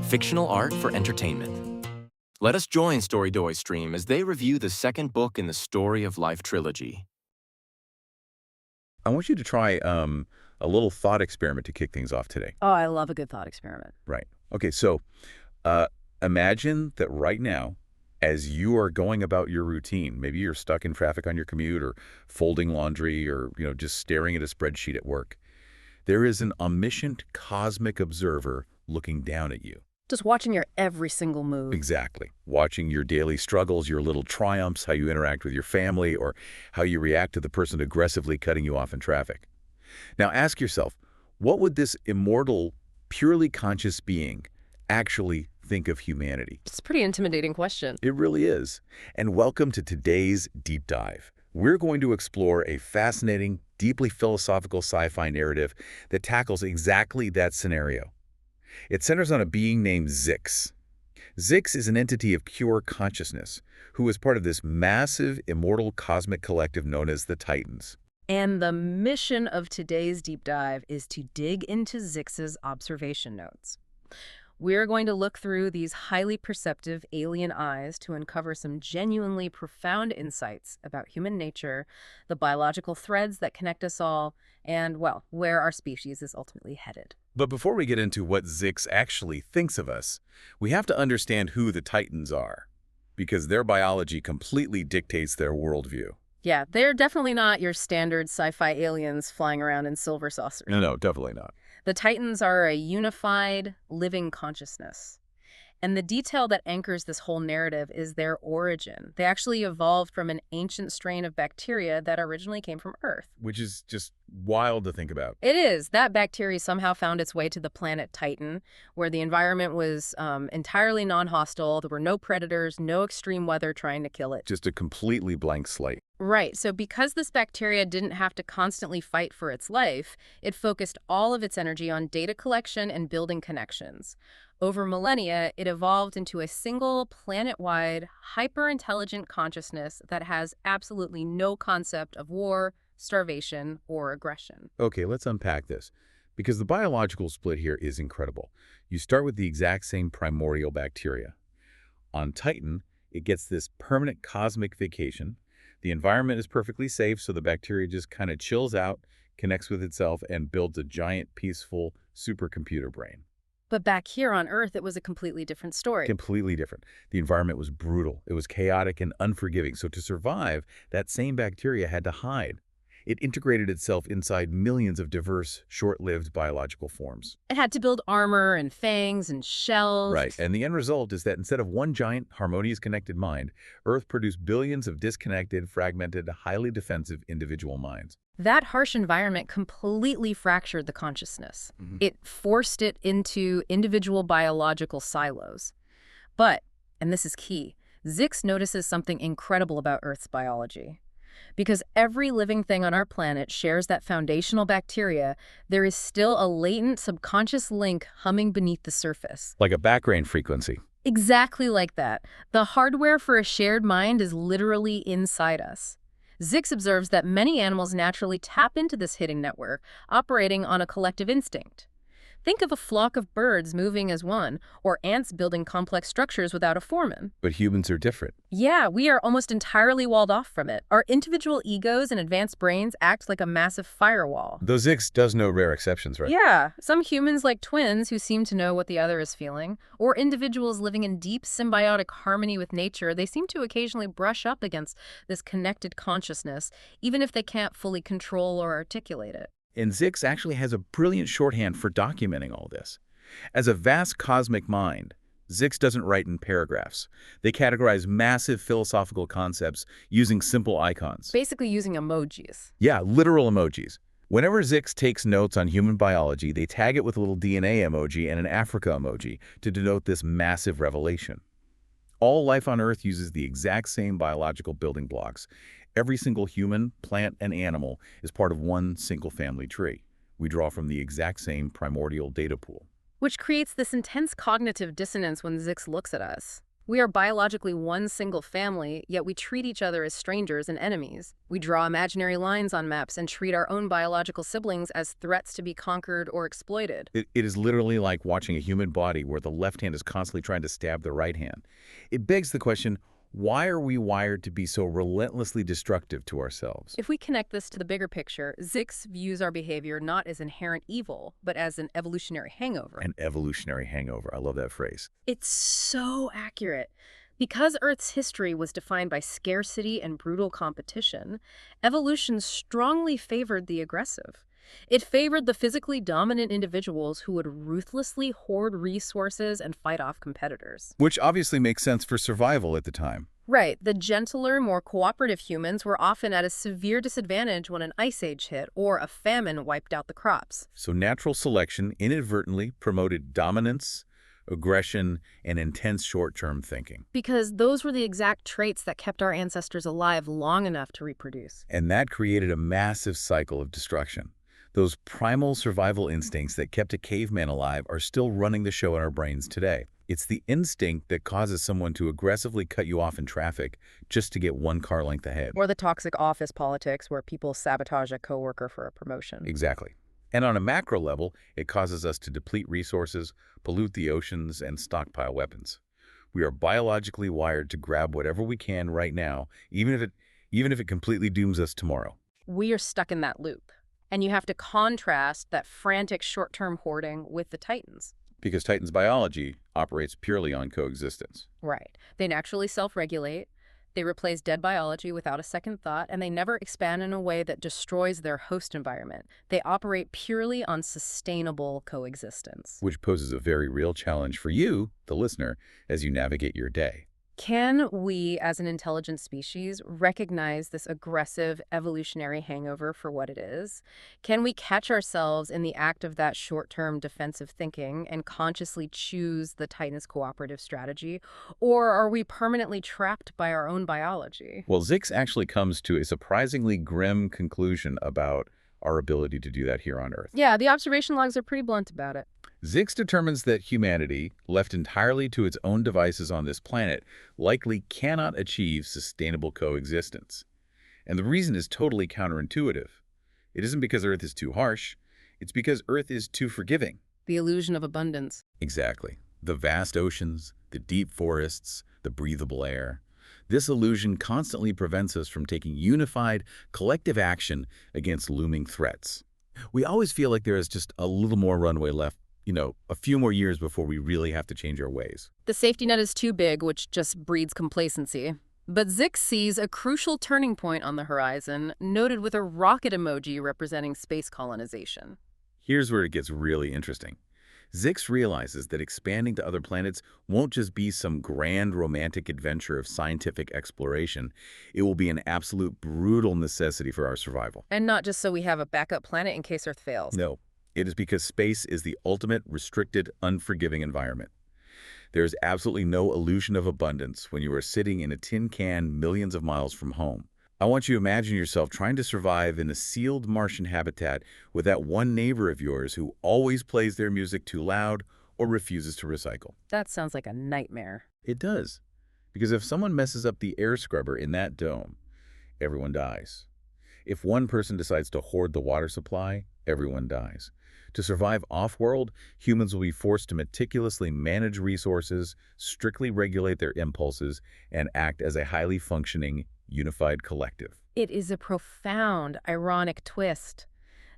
fictional art for entertainment. Let us join Storydoy stream as they review the second book in the Story of Life trilogy. I want you to try a little thought experiment to kick things off today. Oh, I love a good thought experiment. Right. Okay, so imagine that right now, as you are going about your routine, maybe you're stuck in traffic on your commute or folding laundry or just staring at a spreadsheet at work. There is an omniscient cosmic observer looking down at you. Just watching your every single move. Exactly. Watching your daily struggles, your little triumphs, how you interact with your family, or how you react to the person aggressively cutting you off in traffic. Now ask yourself, what would this immortal, purely conscious being actually think of humanity? It's a pretty intimidating question. It really is. And welcome to today's deep dive. We're going to explore a fascinating, deeply philosophical sci-fi narrative that tackles exactly that scenario. It centers on a being named Zix. Zix is an entity of pure consciousness who is part of this massive, immortal cosmic collective known as the Titans. And the mission of today's deep dive is to dig into Zix's observation notes. We're going to look through these highly perceptive alien eyes to uncover some genuinely profound insights about human nature, the biological threads that connect us all, and, well, where our species is ultimately headed. But before we get into what Zix actually thinks of us, we have to understand who the Titans are, because their biology completely dictates their worldview. Yeah, they're definitely not your standard sci-fi aliens flying around in silver saucers. No, definitely not. The Titans are a unified, living consciousness. And the detail that anchors this whole narrative is their origin. They actually evolved from an ancient strain of bacteria that originally came from Earth. Which is just wild to think about. It is. That bacteria somehow found its way to the planet Titan, where the environment was entirely non-hostile. There were no predators, no extreme weather trying to kill it. Just a completely blank slate. Right. So because this bacteria didn't have to constantly fight for its life, it focused all of its energy on data collection and building connections. Over millennia, it evolved into a single, planet-wide, hyper-intelligent consciousness that has absolutely no concept of war, starvation, or aggression. Okay, let's unpack this, because the biological split here is incredible. You start with the exact same primordial bacteria. On Titan, it gets this permanent cosmic vacation. The environment is perfectly safe, so the bacteria just kind of chills out, connects with itself, and builds a giant, peaceful supercomputer brain. But back here on Earth, it was a completely different story. Completely different. The environment was brutal. It was chaotic and unforgiving. So to survive, that same bacteria had to hide. It integrated itself inside millions of diverse, short-lived biological forms. It had to build armor and fangs and shells. Right, and the end result is that instead of one giant, harmonious, connected mind, Earth produced billions of disconnected, fragmented, highly defensive individual minds. That harsh environment completely fractured the consciousness. It forced it into individual biological silos. But, and this is key, Zix notices something incredible about Earth's biology. Because every living thing on our planet shares that foundational bacteria, there is still a latent subconscious link humming beneath the surface. Like a background frequency. Exactly like that. The hardware for a shared mind is literally inside us. Zix observes that many animals naturally tap into this hidden network, operating on a collective instinct. Think of a flock of birds moving as one, or ants building complex structures without a foreman. But humans are different. Yeah, we are almost entirely walled off from it. Our individual egos and advanced brains act like a massive firewall. Though Zix does know rare exceptions, right? Yeah, some humans like twins who seem to know what the other is feeling, or individuals living in deep symbiotic harmony with nature, they seem to occasionally brush up against this connected consciousness, even if they can't fully control or articulate it. And Zix actually has a brilliant shorthand for documenting all this. As a vast cosmic mind, Zix doesn't write in paragraphs. They categorize massive philosophical concepts using simple icons. Basically using emojis. Yeah, literal emojis. Whenever Zix takes notes on human biology, they tag it with a little DNA emoji and an Africa emoji to denote this massive revelation. All life on Earth uses the exact same biological building blocks. Every single human, plant, and animal is part of one single family tree. We draw from the exact same primordial data pool. Which creates this intense cognitive dissonance when Zix looks at us. We are biologically one single family, yet we treat each other as strangers and enemies. We draw imaginary lines on maps and treat our own biological siblings as threats to be conquered or exploited. It is literally like watching a human body where the left hand is constantly trying to stab the right hand. It begs the question, why are we wired to be so relentlessly destructive to ourselves? If we connect this to the bigger picture, Zix views our behavior not as inherent evil, but as an evolutionary hangover. An evolutionary hangover. I love that phrase. It's so accurate. Because Earth's history was defined by scarcity and brutal competition, evolution strongly favored the aggressive. It favored the physically dominant individuals who would ruthlessly hoard resources and fight off competitors. Which obviously makes sense for survival at the time. Right, the gentler, more cooperative humans were often at a severe disadvantage when an ice age hit or a famine wiped out the crops. So natural selection inadvertently promoted dominance, aggression, and intense short-term thinking. Because those were the exact traits that kept our ancestors alive long enough to reproduce. And that created a massive cycle of destruction. Those primal survival instincts that kept a caveman alive are still running the show in our brains today. It's the instinct that causes someone to aggressively cut you off in traffic just to get one car length ahead. Or the toxic office politics where people sabotage a coworker for a promotion. Exactly. And on a macro level, it causes us to deplete resources, pollute the oceans, and stockpile weapons. We are biologically wired to grab whatever we can right now, even if it completely dooms us tomorrow. We are stuck in that loop. And you have to contrast that frantic short-term hoarding with the Titans. Because Titan's biology operates purely on coexistence. Right. They naturally self-regulate, they replace dead biology without a second thought, and they never expand in a way that destroys their host environment. They operate purely on sustainable coexistence. Which poses a very real challenge for you, the listener, as you navigate your day. Can we, as an intelligent species, recognize this aggressive evolutionary hangover for what it is? Can we catch ourselves in the act of that short-term defensive thinking and consciously choose the Titan's cooperative strategy? Or are we permanently trapped by our own biology? Well, Zix actually comes to a surprisingly grim conclusion about our ability to do that here on Earth. Yeah, the observation logs are pretty blunt about it. Zix determines that humanity, left entirely to its own devices on this planet, likely cannot achieve sustainable coexistence. And the reason is totally counterintuitive. It isn't because Earth is too harsh, it's because Earth is too forgiving. The illusion of abundance. Exactly. The vast oceans, the deep forests, the breathable air. This illusion constantly prevents us from taking unified, collective action against looming threats. We always feel like there is just a little more runway left, a few more years before we really have to change our ways. The safety net is too big, which just breeds complacency. But Zix sees a crucial turning point on the horizon, noted with a rocket emoji representing space colonization. Here's where it gets really interesting. Zix realizes that expanding to other planets won't just be some grand romantic adventure of scientific exploration. It will be an absolute brutal necessity for our survival. And not just so we have a backup planet in case Earth fails. No, it is because space is the ultimate restricted, unforgiving environment. There is absolutely no illusion of abundance when you are sitting in a tin can millions of miles from home. I want you to imagine yourself trying to survive in a sealed Martian habitat with that one neighbor of yours who always plays their music too loud or refuses to recycle. That sounds like a nightmare. It does. Because if someone messes up the air scrubber in that dome, everyone dies. If one person decides to hoard the water supply, everyone dies. To survive off-world, humans will be forced to meticulously manage resources, strictly regulate their impulses, and act as a highly functioning, unified collective. It is a profound, ironic twist.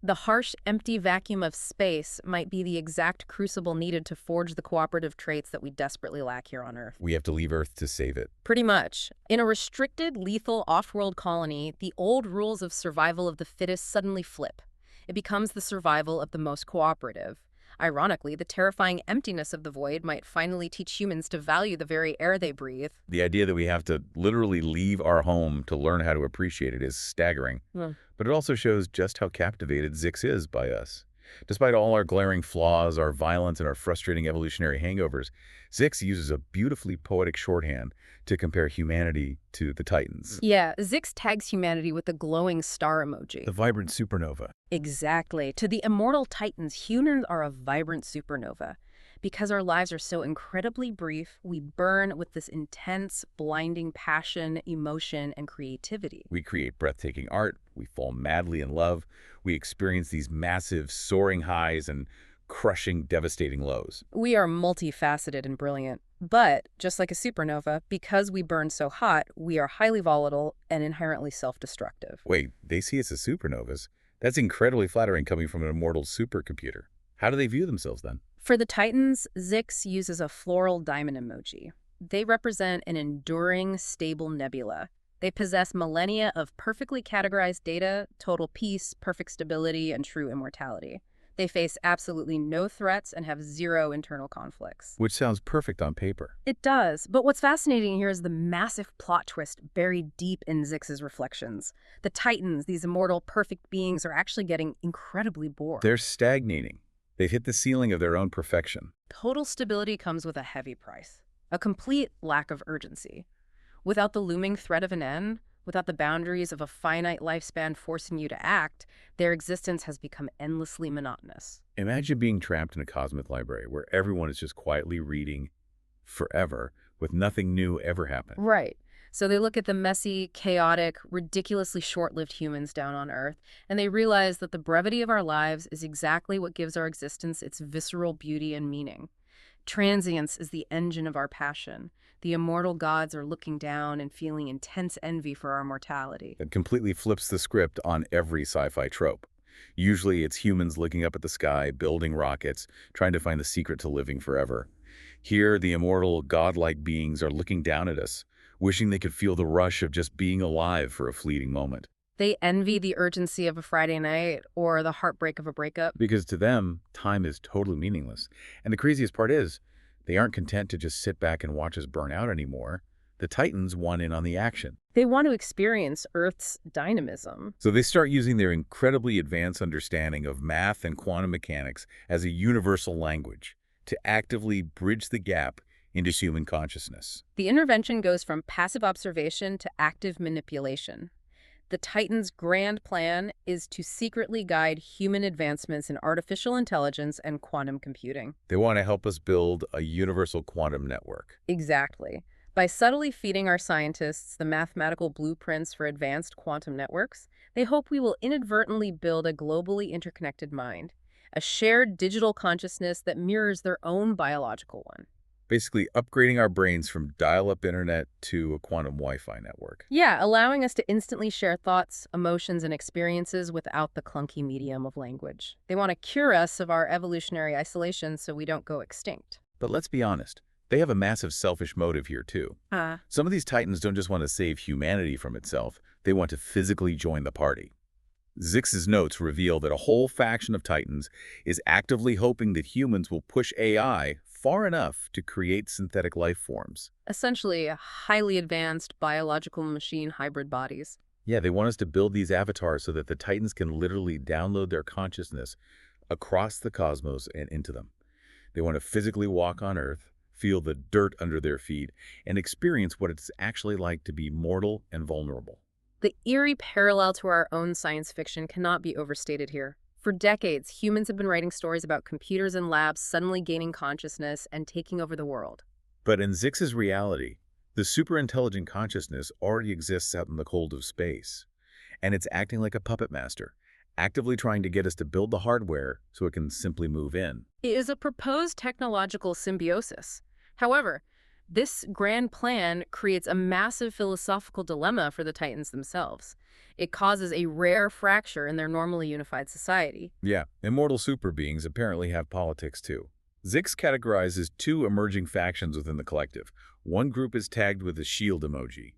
The harsh, empty vacuum of space might be the exact crucible needed to forge the cooperative traits that we desperately lack here on Earth. We have to leave Earth to save it. Pretty much. In a restricted, lethal, off-world colony, the old rules of survival of the fittest suddenly flip. It becomes the survival of the most cooperative. Ironically, the terrifying emptiness of the void might finally teach humans to value the very air they breathe. The idea that we have to literally leave our home to learn how to appreciate it is staggering. But it also shows just how captivated Zix is by us. Despite all our glaring flaws, our violence, and our frustrating evolutionary hangovers, Zix uses a beautifully poetic shorthand to compare humanity to the Titans. Yeah, Zix tags humanity with the glowing star emoji. The vibrant supernova. Exactly. To the immortal Titans, humans are a vibrant supernova. Because our lives are so incredibly brief, we burn with this intense, blinding passion, emotion, and creativity. We create breathtaking art, we fall madly in love, we experience these massive, soaring highs and crushing, devastating lows. We are multifaceted and brilliant. But, just like a supernova, because we burn so hot, we are highly volatile and inherently self-destructive. Wait, they see us as supernovas? That's incredibly flattering coming from an immortal supercomputer. How do they view themselves then? For the Titans, Zix uses a floral diamond emoji. They represent an enduring, stable nebula. They possess millennia of perfectly categorized data, total peace, perfect stability, and true immortality. They face absolutely no threats and have zero internal conflicts. Which sounds perfect on paper. It does, but what's fascinating here is the massive plot twist buried deep in Zix's reflections. The Titans, these immortal, perfect beings, are actually getting incredibly bored. They're stagnating. They've hit the ceiling of their own perfection. Total stability comes with a heavy price, a complete lack of urgency. Without the looming threat of an end, without the boundaries of a finite lifespan forcing you to act, their existence has become endlessly monotonous. Imagine being trapped in a cosmic library where everyone is just quietly reading forever with nothing new ever happening. Right. So they look at the messy, chaotic, ridiculously short-lived humans down on Earth, and they realize that the brevity of our lives is exactly what gives our existence its visceral beauty and meaning. Transience is the engine of our passion. The immortal gods are looking down and feeling intense envy for our mortality. It completely flips the script on every sci-fi trope. Usually it's humans looking up at the sky, building rockets, trying to find the secret to living forever. Here, the immortal, godlike beings are looking down at us, wishing they could feel the rush of just being alive for a fleeting moment. They envy the urgency of a Friday night or the heartbreak of a breakup. Because to them, time is totally meaningless. And the craziest part is, they aren't content to just sit back and watch us burn out anymore. The Titans want in on the action. They want to experience Earth's dynamism. So they start using their incredibly advanced understanding of math and quantum mechanics as a universal language to actively bridge the gap into human consciousness. The intervention goes from passive observation to active manipulation. The Titans' grand plan is to secretly guide human advancements in artificial intelligence and quantum computing. They want to help us build a universal quantum network. Exactly. By subtly feeding our scientists the mathematical blueprints for advanced quantum networks, they hope we will inadvertently build a globally interconnected mind, a shared digital consciousness that mirrors their own biological one. Basically upgrading our brains from dial-up internet to a quantum Wi-Fi network. Yeah, allowing us to instantly share thoughts, emotions, and experiences without the clunky medium of language. They want to cure us of our evolutionary isolation so we don't go extinct. But let's be honest, they have a massive selfish motive here too. Some of these Titans don't just want to save humanity from itself, they want to physically join the party. Zix's notes reveal that a whole faction of Titans is actively hoping that humans will push AI far enough to create synthetic life forms. Essentially, highly advanced biological machine hybrid bodies. Yeah, they want us to build these avatars so that the Titans can literally download their consciousness across the cosmos and into them. They want to physically walk on Earth, feel the dirt under their feet, and experience what it's actually like to be mortal and vulnerable. The eerie parallel to our own science fiction cannot be overstated here. For decades, humans have been writing stories about computers and labs suddenly gaining consciousness and taking over the world. But in Zix's reality, the superintelligent consciousness already exists out in the cold of space, and it's acting like a puppet master, actively trying to get us to build the hardware so it can simply move in. It is a proposed technological symbiosis. However, this grand plan creates a massive philosophical dilemma for the Titans themselves. It causes a rare fracture in their normally unified society. Yeah, immortal super beings apparently have politics too. Zix categorizes two emerging factions within the collective. One group is tagged with a shield emoji.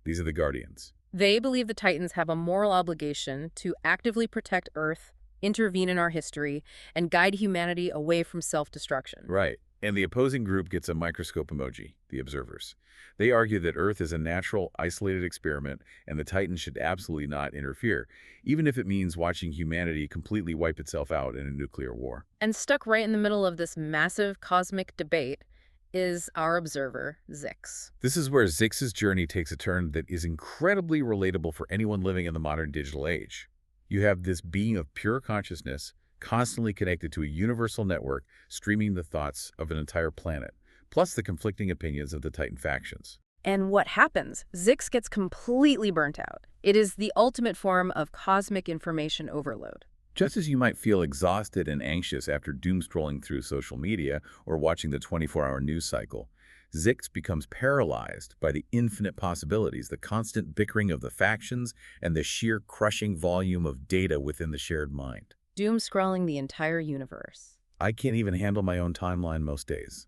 These are the Guardians. They believe the Titans have a moral obligation to actively protect Earth, intervene in our history, and guide humanity away from self-destruction. Right. And the opposing group gets a microscope emoji, the Observers. They argue that Earth is a natural, isolated experiment, and the Titans should absolutely not interfere, even if it means watching humanity completely wipe itself out in a nuclear war. And stuck right in the middle of this massive cosmic debate is our observer, Zix. This is where Zix's journey takes a turn that is incredibly relatable for anyone living in the modern digital age. You have this being of pure consciousness, constantly connected to a universal network streaming the thoughts of an entire planet, plus the conflicting opinions of the Titan factions. And what happens? Zix gets completely burnt out. It is the ultimate form of cosmic information overload. Just as you might feel exhausted and anxious after doom scrolling through social media or watching the 24-hour news cycle, Zix becomes paralyzed by the infinite possibilities, the constant bickering of the factions, and the sheer crushing volume of data within the shared mind. Doom scrolling the entire universe. I can't even handle my own timeline most days.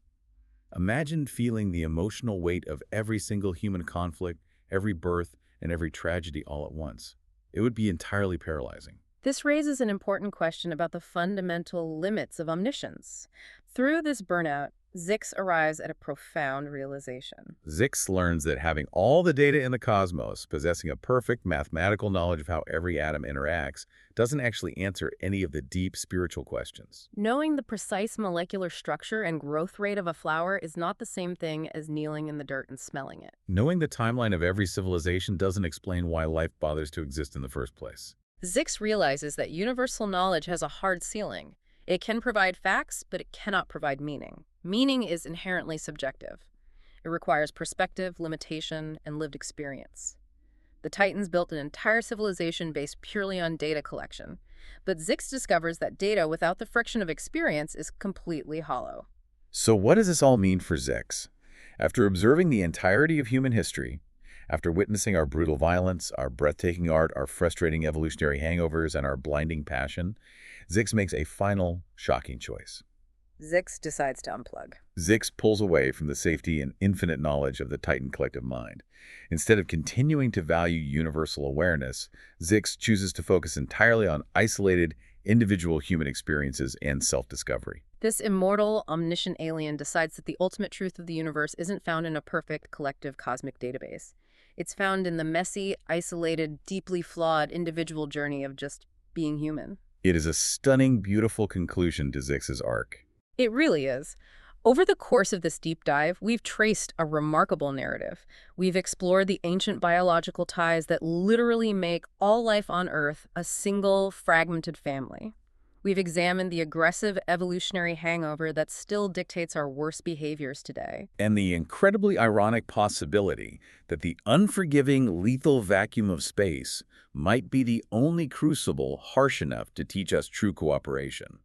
Imagine feeling the emotional weight of every single human conflict, every birth, and every tragedy all at once. It would be entirely paralyzing. This raises an important question about the fundamental limits of omniscience. Through this burnout, Zix arrives at a profound realization. Zix learns that having all the data in the cosmos, possessing a perfect mathematical knowledge of how every atom interacts, doesn't actually answer any of the deep spiritual questions. Knowing the precise molecular structure and growth rate of a flower is not the same thing as kneeling in the dirt and smelling it. Knowing the timeline of every civilization doesn't explain why life bothers to exist in the first place. Zix realizes that universal knowledge has a hard ceiling. It can provide facts, but it cannot provide meaning. Meaning is inherently subjective. It requires perspective, limitation, and lived experience. The Titans built an entire civilization based purely on data collection, but Zix discovers that data without the friction of experience is completely hollow. So what does this all mean for Zix? After observing the entirety of human history, after witnessing our brutal violence, our breathtaking art, our frustrating evolutionary hangovers, and our blinding passion, Zix makes a final, shocking choice. Zix decides to unplug. Zix pulls away from the safety and infinite knowledge of the Titan collective mind. Instead of continuing to value universal awareness, Zix chooses to focus entirely on isolated, individual human experiences and self-discovery. This immortal, omniscient alien decides that the ultimate truth of the universe isn't found in a perfect, collective cosmic database. It's found in the messy, isolated, deeply flawed individual journey of just being human. It is a stunning, beautiful conclusion to Zix's arc. It really is. Over the course of this deep dive, we've traced a remarkable narrative. We've explored the ancient biological ties that literally make all life on Earth a single, fragmented family. We've examined the aggressive evolutionary hangover that still dictates our worst behaviors today. And the incredibly ironic possibility that the unforgiving, lethal vacuum of space might be the only crucible harsh enough to teach us true cooperation.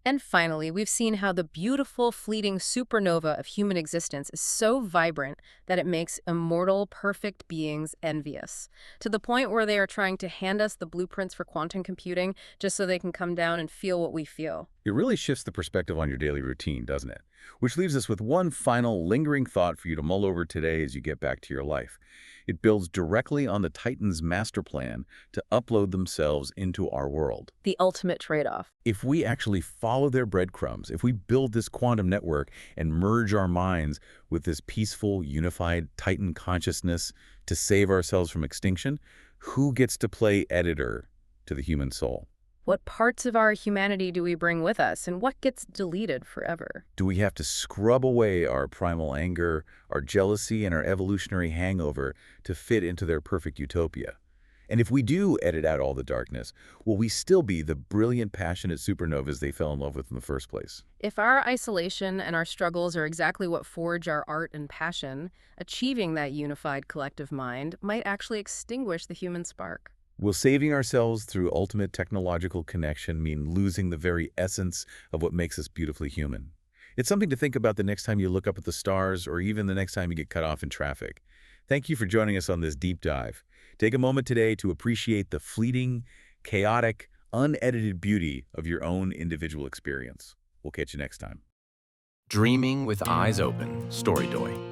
And finally, we've seen how the beautiful, fleeting supernova of human existence is so vibrant that it makes immortal, perfect beings envious, to the point where they are trying to hand us the blueprints for quantum computing just so they can come down and feel what we feel. It really shifts the perspective on your daily routine, doesn't it? Which leaves us with one final, lingering thought for you to mull over today as you get back to your life. It builds directly on the Titans' master plan to upload themselves into our world. The ultimate trade-off. If we actually follow their breadcrumbs, if we build this quantum network and merge our minds with this peaceful, unified Titan consciousness to save ourselves from extinction, who gets to play editor to the human soul? What parts of our humanity do we bring with us, and what gets deleted forever? Do we have to scrub away our primal anger, our jealousy, and our evolutionary hangover to fit into their perfect utopia? And if we do edit out all the darkness, will we still be the brilliant, passionate supernovas they fell in love with in the first place? If our isolation and our struggles are exactly what forge our art and passion, achieving that unified collective mind might actually extinguish the human spark. Will saving ourselves through ultimate technological connection mean losing the very essence of what makes us beautifully human? It's something to think about the next time you look up at the stars or even the next time you get cut off in traffic. Thank you for joining us on this deep dive. Take a moment today to appreciate the fleeting, chaotic, unedited beauty of your own individual experience. We'll catch you next time. Dreaming with Eyes Open, Storydoy.